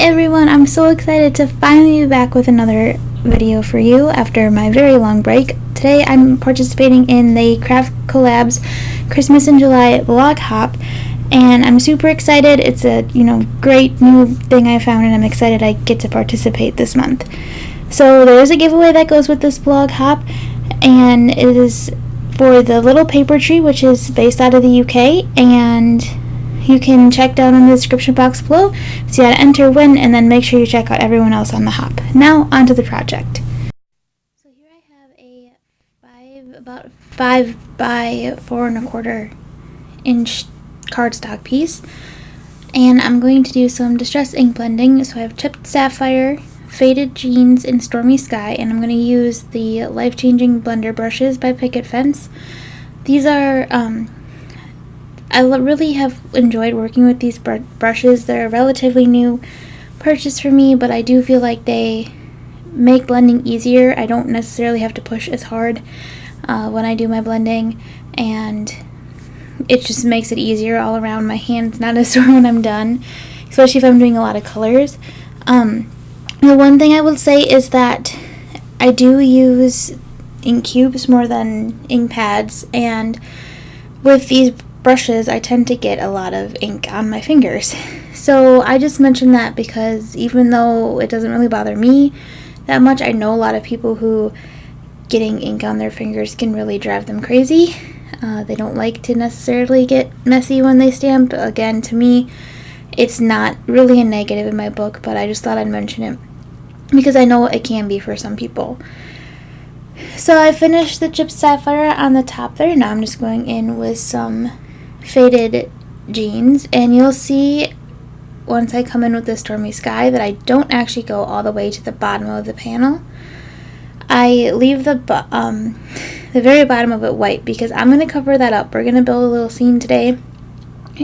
everyone, I'm so excited to finally be back with another video for you after my very long break. Today I'm participating in the Craft Collabs Christmas in July vlog hop, and I'm super excited. It's a great new thing I found, and I'm excited I get to participate this month. So there is a giveaway that goes with this vlog hop, and it is for the little paper tree, which is based out of the UK, and you can check down in the description box below, see how to enter, win, and then make sure you check out everyone else on the hop. Now, onto the project. So here I have about 5 by 4 1/4 inch cardstock piece, and I'm going to do some distress ink blending. So I have chipped sapphire, faded jeans, and stormy sky, and I'm going to use the life-changing blender brushes by Picket Fence. These are I really have enjoyed working with these brushes. They're a relatively new purchase for me, but I do feel like they make blending easier. I don't necessarily have to push as hard when I do my blending, and it just makes it easier all around. My hand's not as sore when I'm done, especially if I'm doing a lot of colors. The one thing I will say is that I do use ink cubes more than ink pads, and with these brushes I tend to get a lot of ink on my fingers. So I just mentioned that because even though it doesn't really bother me that much, I know a lot of people who getting ink on their fingers can really drive them crazy. They don't like to necessarily get messy when they stamp. Again, to me, it's not really a negative in my book, but I just thought I'd mention it because I know it can be for some people. So I finished the chipped sapphire on the top there. Now I'm just going in with some faded jeans, and you'll see once I come in with the stormy sky that I don't actually go all the way to the bottom of the panel. I leave the very bottom of it white because I'm going to cover that up. We're going to build a little scene today,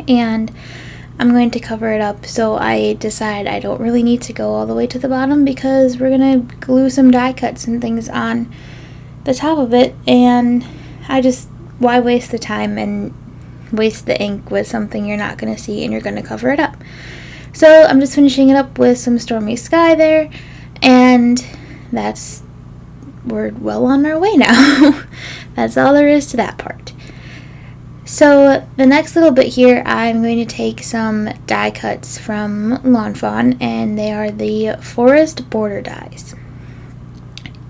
and I'm going to cover it up, so I decide I don't really need to go all the way to the bottom because we're going to glue some die cuts and things on the top of it, and why waste the time and waste the ink with something you're not going to see and you're going to cover it up. So I'm just finishing it up with some stormy sky there, and we're well on our way now. That's all there is to that part. So the next little bit here, I'm going to take some die cuts from Lawn Fawn, and they are the forest border dies,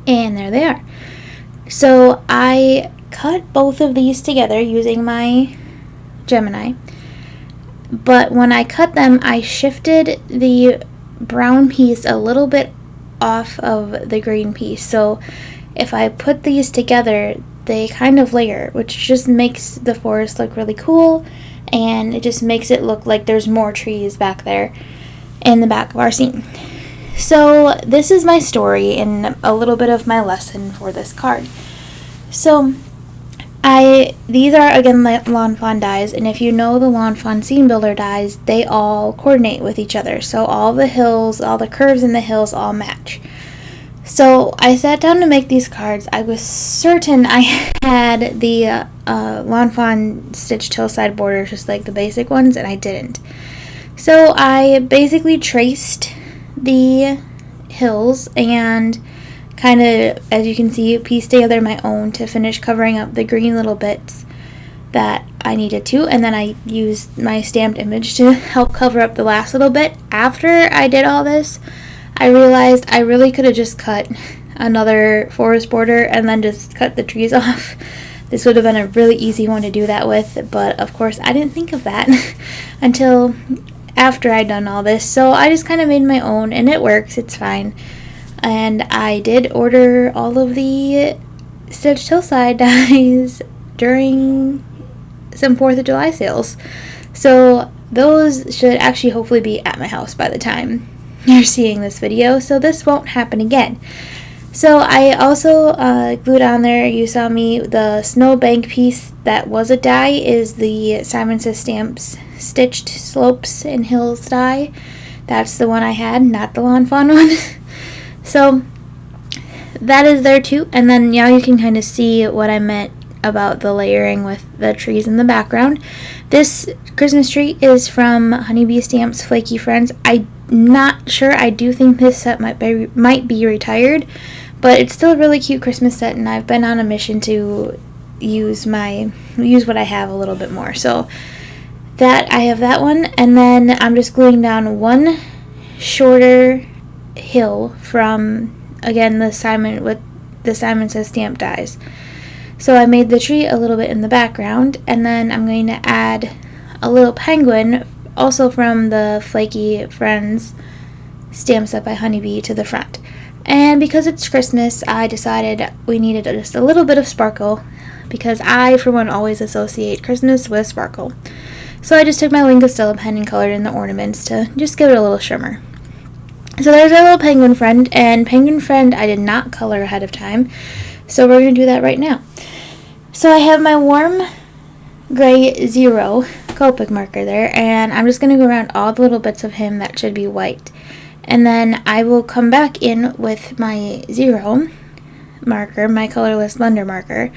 and there they are. So I cut both of these together using my Gemini, but when I cut them, I shifted the brown piece a little bit off of the green piece. So if I put these together, they kind of layer, which just makes the forest look really cool, and it just makes it look like there's more trees back there in the back of our scene. So this is my story and a little bit of my lesson for this card. So these are, again, Lawn Fawn dies, and if you know the Lawn Fawn Scene Builder dies, they all coordinate with each other. So all the hills, all the curves in the hills all match. So I sat down to make these cards. I was certain I had the Lawn Fawn stitched hillside borders, just like the basic ones, and I didn't. So I basically traced the hills and kind of, as you can see, pieced together my own to finish covering up the green little bits that I needed to, and then I used my stamped image to help cover up the last little bit. After I did all this, I realized I really could have just cut another forest border and then just cut the trees off. This would have been a really easy one to do that with, but of course I didn't think of that until after I'd done all this. So I just kind of made my own, and it works, it's fine. And I did order all of the stitched hillside dies during some 4th of July sales. So those should actually hopefully be at my house by the time you're seeing this video, so this won't happen again. So I also glued on there, you saw me, the snowbank piece that was a die is the Simon Says Stamps Stitched Slopes and Hills die. That's the one I had, not the Lawn Fawn one. So that is there too, and then now you can kind of see what I meant about the layering with the trees in the background. This Christmas tree is from Honeybee Stamps Flaky Friends. I'm not sure. I do think this set might be retired, but it's still a really cute Christmas set, and I've been on a mission to use what I have a little bit more. So that I have that one, and then I'm just gluing down one shorter hill from, again, the Simon Says Stamp dies. So I made the tree a little bit in the background, and then I'm going to add a little penguin, also from the Flaky Friends stamp set by Honeybee, to the front. And because it's Christmas, I decided we needed just a little bit of sparkle, because I, for one, always associate Christmas with sparkle. So I just took my Wink of Stella pen and colored in the ornaments to just give it a little shimmer. So there's our little penguin friend, and penguin friend I did not color ahead of time, so we're going to do that right now. So I have my warm gray 0 Copic marker there, and I'm just going to go around all the little bits of him that should be white. And then I will come back in with my 0 marker, my colorless blender marker,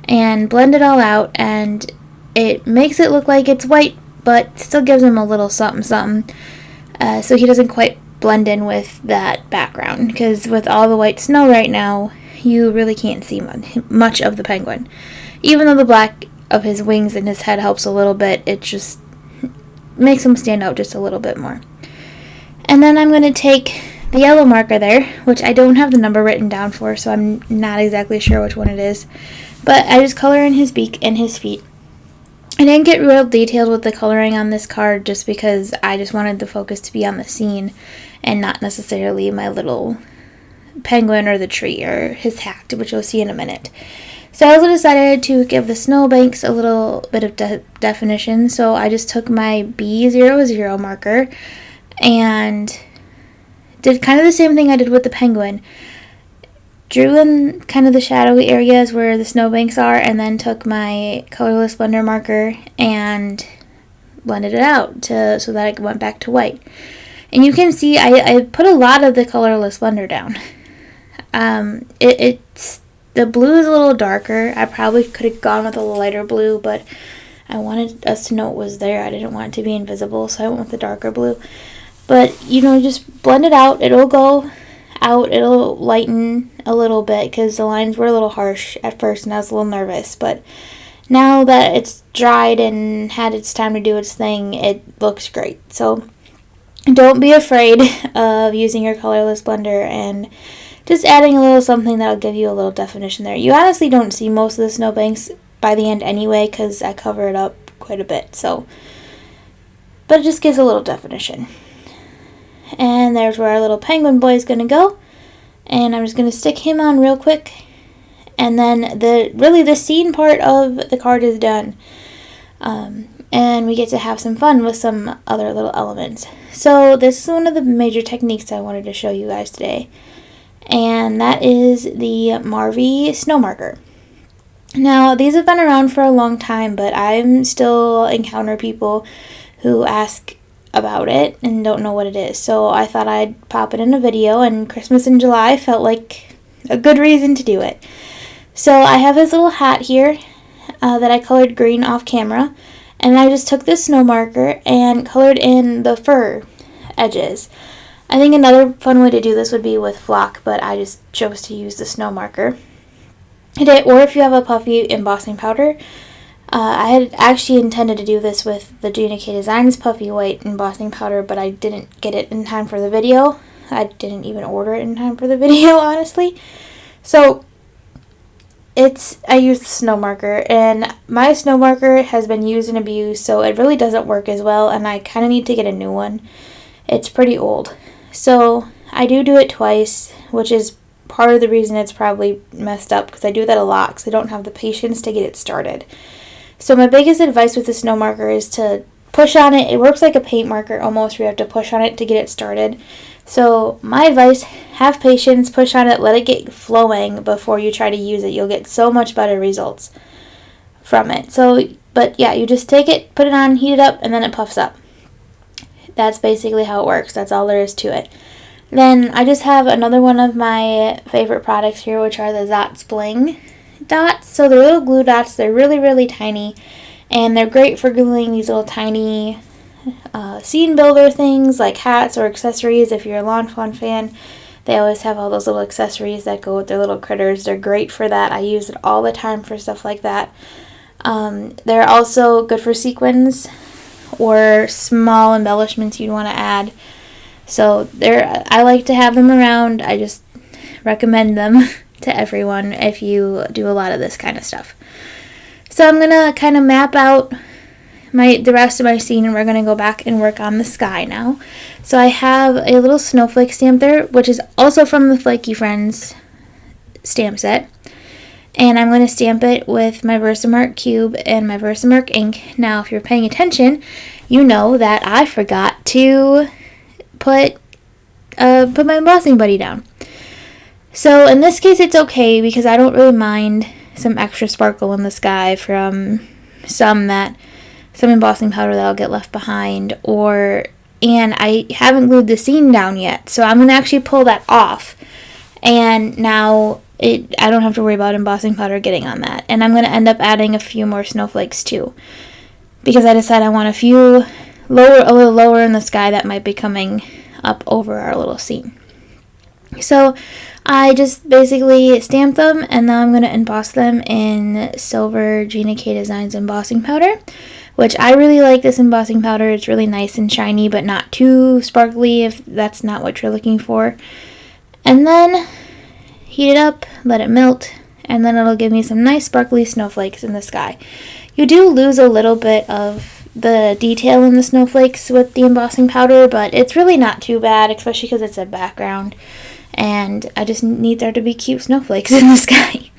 and blend it all out, and it makes it look like it's white, but still gives him a little something something, so he doesn't quite blend in with that background, because with all the white snow right now, you really can't see much of the penguin. Even though the black of his wings and his head helps a little bit, it just makes him stand out just a little bit more. And then I'm going to take the yellow marker there, which I don't have the number written down for, so I'm not exactly sure which one it is, but I just color in his beak and his feet. I didn't get real detailed with the coloring on this card just because I just wanted the focus to be on the scene and not necessarily my little penguin or the tree or his hat, which you'll see in a minute. So I also decided to give the snowbanks a little bit of definition, so I just took my B00 marker and did kind of the same thing I did with the penguin. Drew in kind of the shadowy areas where the snowbanks are, and then took my colorless blender marker and blended it out so that it went back to white. And you can see I put a lot of the colorless blender down. The blue is a little darker. I probably could have gone with a lighter blue, but I wanted us to know it was there. I didn't want it to be invisible, so I went with the darker blue. But, just blend it out. It'll go out. It'll lighten a little bit because the lines were a little harsh at first, and I was a little nervous. But now that it's dried and had its time to do its thing, it looks great. So don't be afraid of using your colorless blender and just adding a little something that'll give you a little definition there. You honestly don't see most of the snowbanks by the end anyway because I cover it up quite a bit. But it just gives a little definition. And there's where our little penguin boy is going to go. And I'm just going to stick him on real quick. And then the scene part of the card is done. And we get to have some fun with some other little elements. So this is one of the major techniques I wanted to show you guys today. And that is the Marvy snow marker. Now, these have been around for a long time, but I still encounter people who ask about it and don't know what it is. So I thought I'd pop it in a video, and Christmas in July felt like a good reason to do it. So I have this little hat here that I colored green off camera, and I just took this snow marker and colored in the fur edges. I think another fun way to do this would be with flock, but I just chose to use the snow marker. Or if you have a puffy embossing powder, I had actually intended to do this with the Gina K Designs puffy white embossing powder, but I didn't get it in time for the video. I didn't even order it in time for the video, honestly. So I used the snow marker, and my snow marker has been used and abused, so it really doesn't work as well, and I kind of need to get a new one. It's pretty old. So I do it twice, which is part of the reason it's probably messed up, because I do that a lot because I don't have the patience to get it started. So my biggest advice with the snow marker is to push on it. It works like a paint marker almost, where you have to push on it to get it started. So my advice, have patience, push on it, let it get flowing before you try to use it. You'll get so much better results from it. But yeah, you just take it, put it on, heat it up, and then it puffs up. That's basically how it works. That's all there is to it. Then I just have another one of my favorite products here, which are the Zotz Bling dots. So they're little glue dots. They're really, really tiny. And they're great for gluing these little tiny scene builder things like hats or accessories. If you're a Lawn Fawn fan, they always have all those little accessories that go with their little critters. They're great for that. I use it all the time for stuff like that. They're also good for sequins or small embellishments you'd want to add. So I like to have them around. I just recommend them to everyone if you do a lot of this kind of stuff. So I'm going to kind of map out the rest of my scene, and we're going to go back and work on the sky now. So I have a little snowflake stamp there, which is also from the Flaky Friends stamp set. And I'm going to stamp it with my Versamark cube and my Versamark ink. Now, if you're paying attention, you know that I forgot to put my embossing buddy down. So in this case, it's okay because I don't really mind some extra sparkle in the sky from some embossing powder that'll get left behind, and I haven't glued the scene down yet, so I'm going to actually pull that off, and now I don't have to worry about embossing powder getting on that. And I'm going to end up adding a few more snowflakes too, because I decided I want a little lower in the sky that might be coming up over our little scene. So I just basically stamped them, and now I'm going to emboss them in Silver Gina K Designs embossing powder, which I really like this embossing powder. It's really nice and shiny, but not too sparkly if that's not what you're looking for. And then heat it up, let it melt, and then it'll give me some nice sparkly snowflakes in the sky. You do lose a little bit of the detail in the snowflakes with the embossing powder, but it's really not too bad, especially because it's a background. And I just need there to be cute snowflakes in the sky.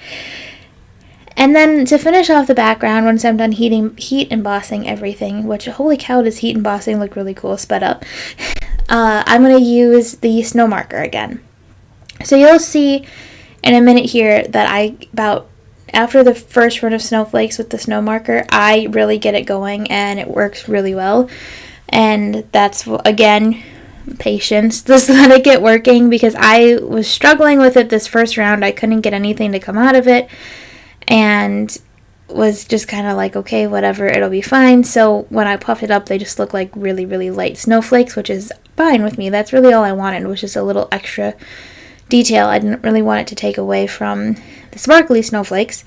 And then to finish off the background, once I'm done heat embossing everything, which holy cow, does heat embossing look really cool, sped up, I'm going to use the snow marker again. So you'll see in a minute here that after the first run of snowflakes with the snow marker, I really get it going and it works really well. And that's, again, patience. Just let it get working, because I was struggling with it this first round. I couldn't get anything to come out of it, and was just kind of like, okay, whatever, it'll be fine. So when I puffed it up, they just look like really, really light snowflakes, which is fine with me. That's really all I wanted, was just a little extra detail. I didn't really want it to take away from the sparkly snowflakes.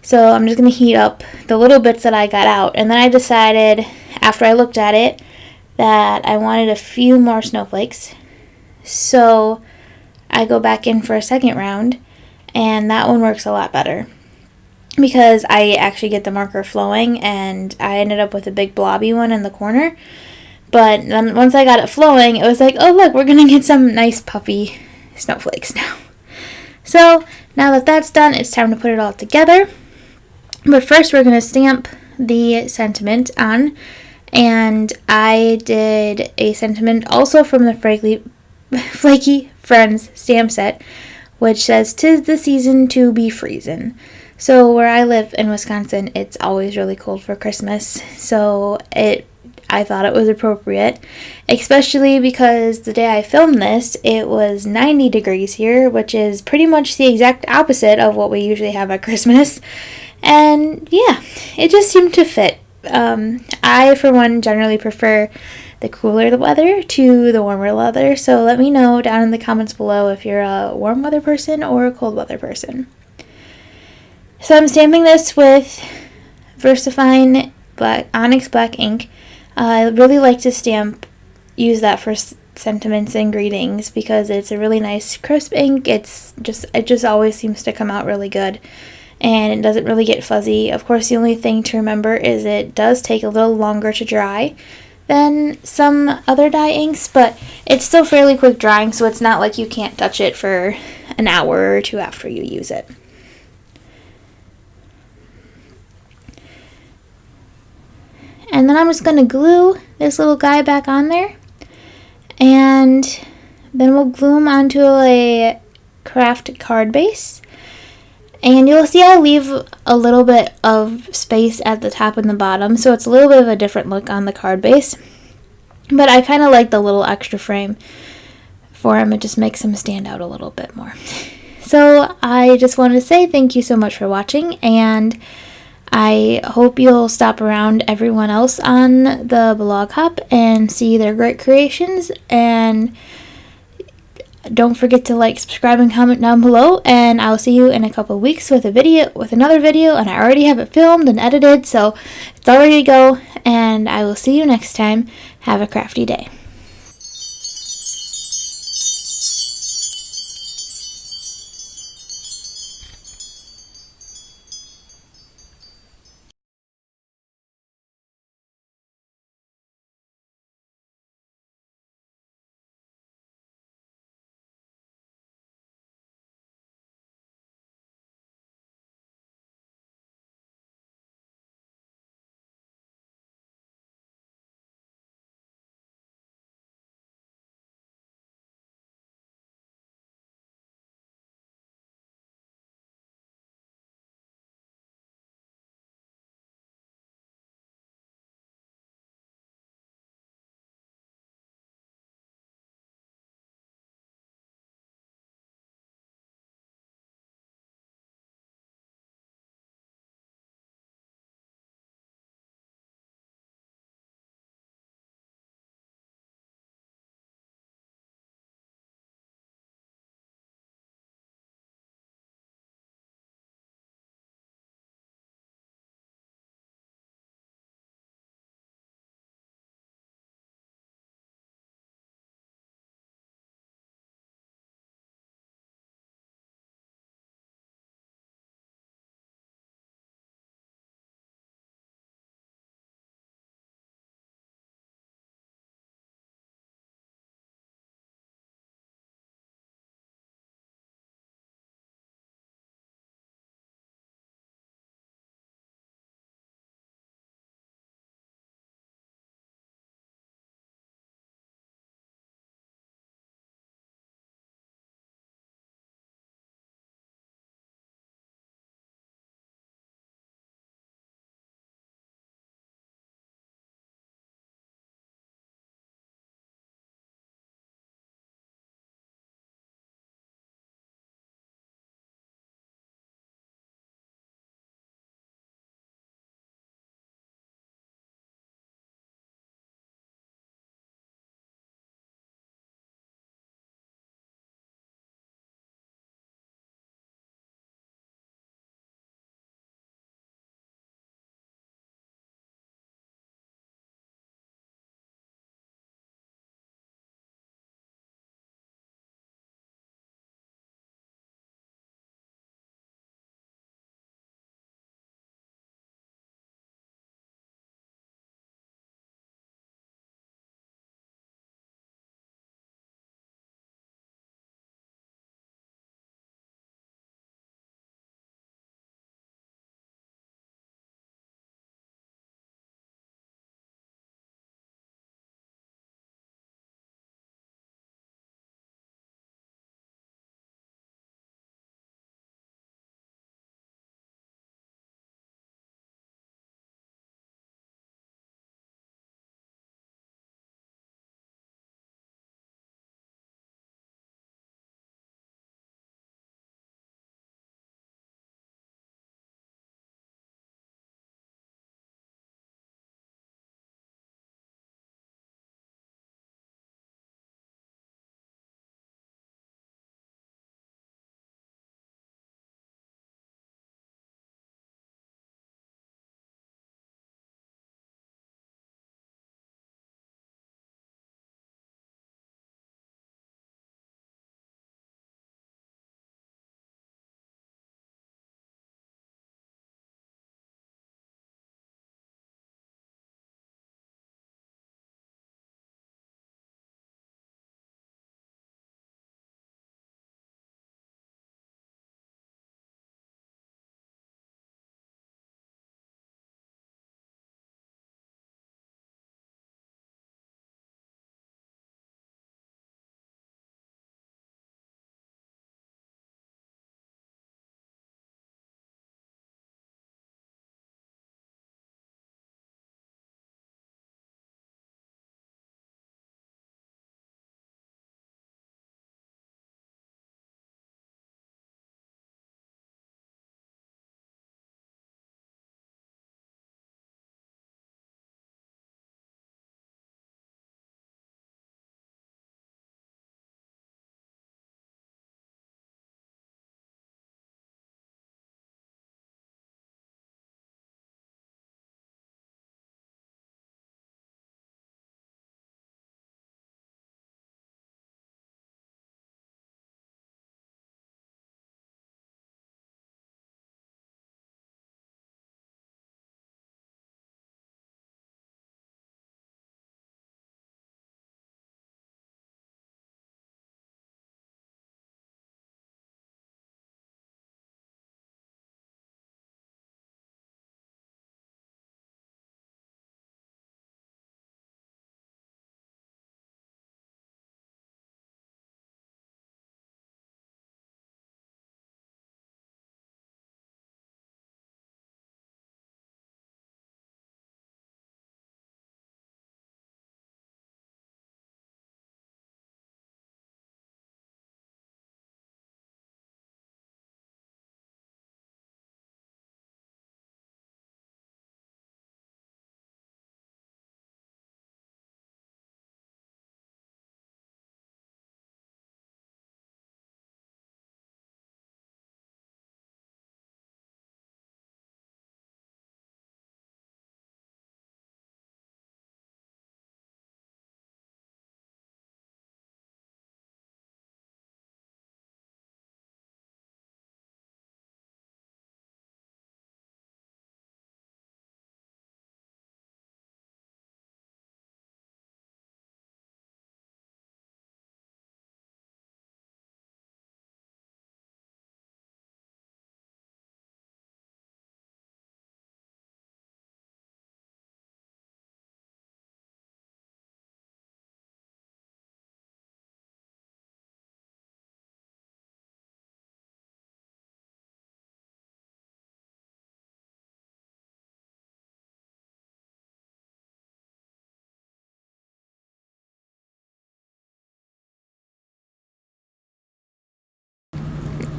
So I'm just going to heat up the little bits that I got out. And then I decided, after I looked at it, that I wanted a few more snowflakes. So I go back in for a second round, and that one works a lot better, because I actually get the marker flowing, and I ended up with a big blobby one in the corner. But then once I got it flowing, it was like, oh look, we're going to get some nice puffy snowflakes now. So now that that's done, it's time to put it all together. But first we're going to stamp the sentiment on. And I did a sentiment also from the Flaky Friends stamp set, which says, "'Tis the season to be freezin'." So where I live in Wisconsin, it's always really cold for Christmas. So I thought it was appropriate, especially because the day I filmed this, it was 90 degrees here, which is pretty much the exact opposite of what we usually have at Christmas. And yeah, it just seemed to fit. I, for one, generally prefer the cooler weather to the warmer weather, so let me know down in the comments below if you're a warm weather person or a cold weather person. So I'm stamping this with VersaFine Onyx Black ink. I really like to use that for sentiments and greetings, because it's a really nice crisp ink. It just always seems to come out really good, and it doesn't really get fuzzy. Of course, the only thing to remember is it does take a little longer to dry than some other dye inks, but it's still fairly quick drying, so it's not like you can't touch it for an hour or two after you use it. And then I'm just going to glue this little guy back on there, and then we'll glue him onto a craft card base. And you'll see I leave a little bit of space at the top and the bottom, so it's a little bit of a different look on the card base. But I kind of like the little extra frame for him. It just makes him stand out a little bit more. So I just wanted to say thank you so much for watching, and I hope you'll stop around everyone else on the blog hop and see their great creations. And don't forget to like, subscribe, and comment down below. And I'll see you in a couple of weeks with another video. And I already have it filmed and edited, so it's all ready to go. And I will see you next time. Have a crafty day.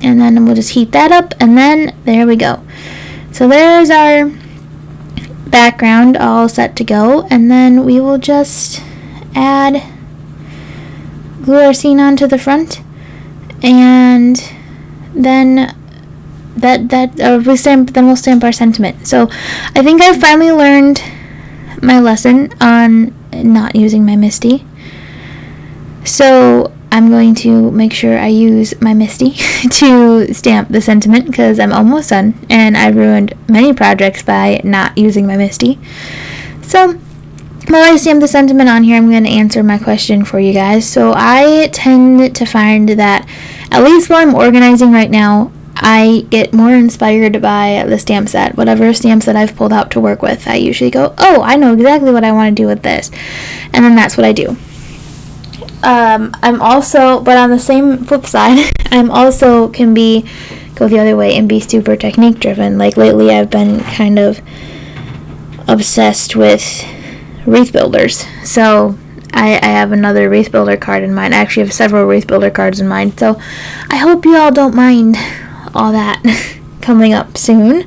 and then we'll just heat that up, and then there we go. So there's our background all set to go, and then we will just glue our scene onto the front, and then we'll stamp our sentiment. So I think I finally learned my lesson on not using my MISTI. So I'm going to make sure I use my MISTI to stamp the sentiment, because I'm almost done, and I ruined many projects by not using my MISTI. So while I stamp the sentiment on here, I'm going to answer my question for you guys. So I tend to find that, at least while I'm organizing right now, I get more inspired by the stamp set. Whatever stamps that I've pulled out to work with, I usually go, oh, I know exactly what I want to do with this. And then that's what I do. I'm also, but on the same flip side, I'm also go the other way and be super technique driven. Like lately I've been kind of obsessed with wreath builders. So I have another wreath builder card in mind. I actually have several wreath builder cards in mind. So I hope you all don't mind all that coming up soon.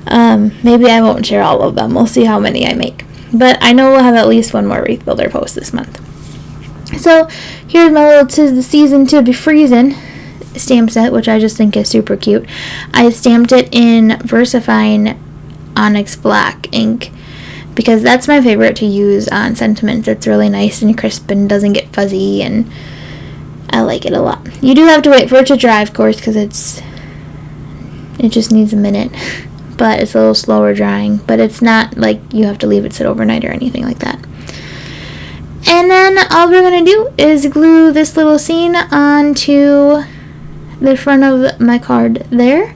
Maybe I won't share all of them. We'll see how many I make. But I know we'll have at least one more wreath builder post this month. So here's my little 'Tis the Season to Be Freezin' stamp set, which I just think is super cute. I stamped it in VersaFine Onyx Black ink, because that's my favorite to use on sentiments. It's really nice and crisp and doesn't get fuzzy, and I like it a lot. You do have to wait for it to dry, of course, because it just needs a minute, but it's a little slower drying. But it's not like you have to leave it sit overnight or anything like that. And then all we're going to do is glue this little scene onto the front of my card there,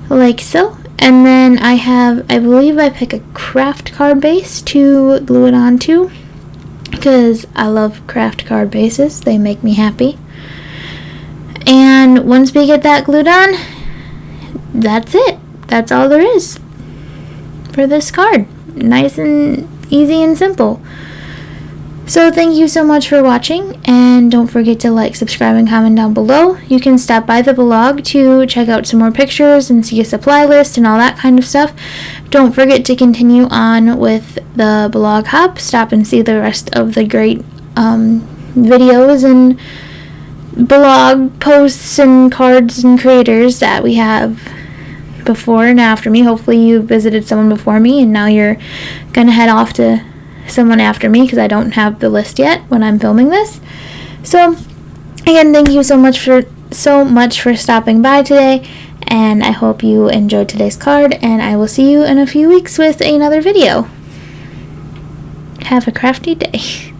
like so. And then I believe I pick a craft card base to glue it onto, because I love craft card bases. They make me happy. And once we get that glued on, that's it. That's all there is for this card. Nice and easy and simple. So thank you so much for watching, and don't forget to like, subscribe, and comment down below. You can stop by the blog to check out some more pictures and see a supply list and all that kind of stuff. Don't forget to continue on with the blog hop. Stop and see the rest of the great videos and blog posts and cards and creators that we have before and after me. Hopefully you visited someone before me, and now you're gonna head off to someone after me, because I don't have the list yet when I'm filming this. So again, thank you so much for stopping by today, and I hope you enjoyed today's card, and I will see you in a few weeks with another video. Have a crafty day.